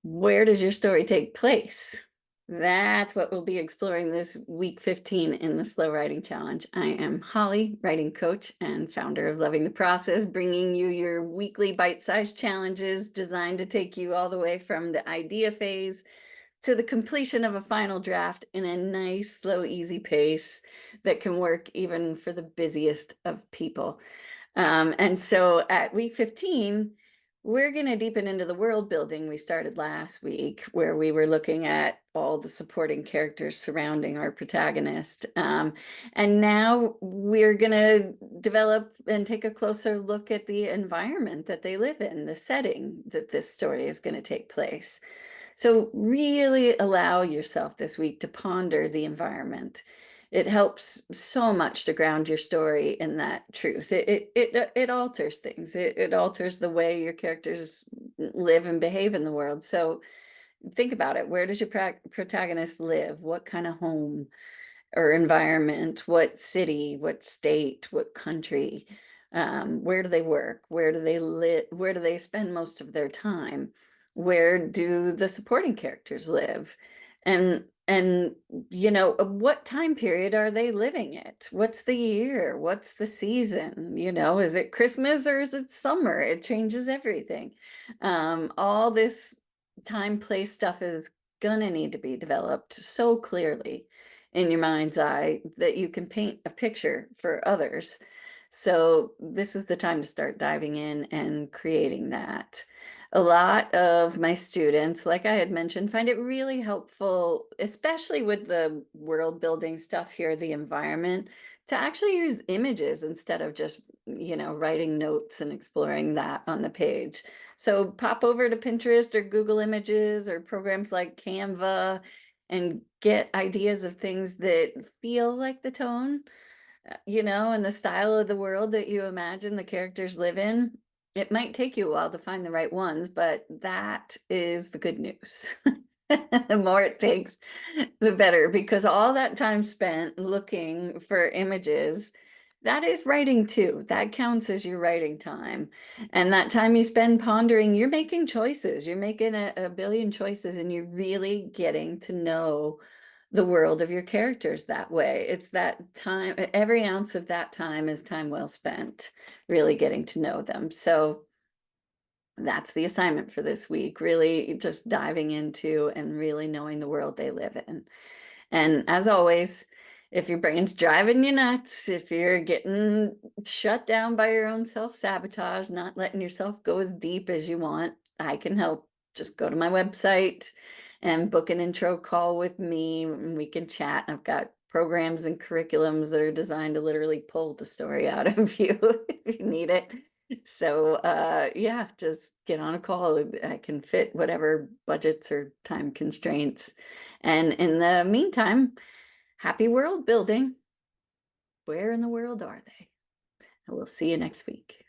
Where does your story take place? That's what we'll be exploring this week 15 in the Slow Writing Challenge. I am Holly, writing coach and founder of Loving the Process, bringing you your weekly bite-sized challenges designed to take you all the way from the idea phase to the completion of a final draft in a nice, slow, easy pace that can work even for the busiest of people. And so at week 15, we're going to deepen into the world building we started last week, where we were looking at all the supporting characters surrounding our protagonist. And now we're going to develop and take a closer look at the environment that they live in, the setting that this story is going to take place. So really allow yourself this week to ponder the environment. It helps so much to ground your story in that truth. It alters things. It alters the way your characters live and behave in the world. So think about it. Where does your protagonist live? What kind of home or environment? What city? What state? What country? Where do they work? Where do they live? Where do they spend most of their time? Where do the supporting characters live? And what time period are they living it? What's the year? What's the season? Is it Christmas or is it summer? It changes everything. All this time, place stuff is gonna need to be developed so clearly in your mind's eye that you can paint a picture for others. So this is the time to start diving in and creating that. A lot of my students, like I had mentioned, find it really helpful, especially with the world building stuff here, the environment, to actually use images instead of just, writing notes and exploring that on the page. So pop over to Pinterest or Google Images or programs like Canva and get ideas of things that feel like the tone, and the style of the world that you imagine the characters live in. It might take you a while to find the right ones, but that is the good news. The more it takes, the better, because all that time spent looking for images, that is writing too. That counts as your writing time. And that time you spend pondering, you're making choices. You're making a billion choices, and you're really getting to know the world of your characters that way. It's that time, every ounce of that time is time well spent, really getting to know them. So that's the assignment for this week, really just diving into and really knowing the world they live in. And as always, if your brain's driving you nuts, if you're getting shut down by your own self-sabotage, not letting yourself go as deep as you want, I can help. Just go to my website and book an intro call with me, and we can chat. I've got programs and curriculums that are designed to literally pull the story out of you if you need it. So yeah, just get on a call. I can fit whatever budgets or time constraints. And in the meantime, happy world building. Where in the world are they? And we'll see you next week.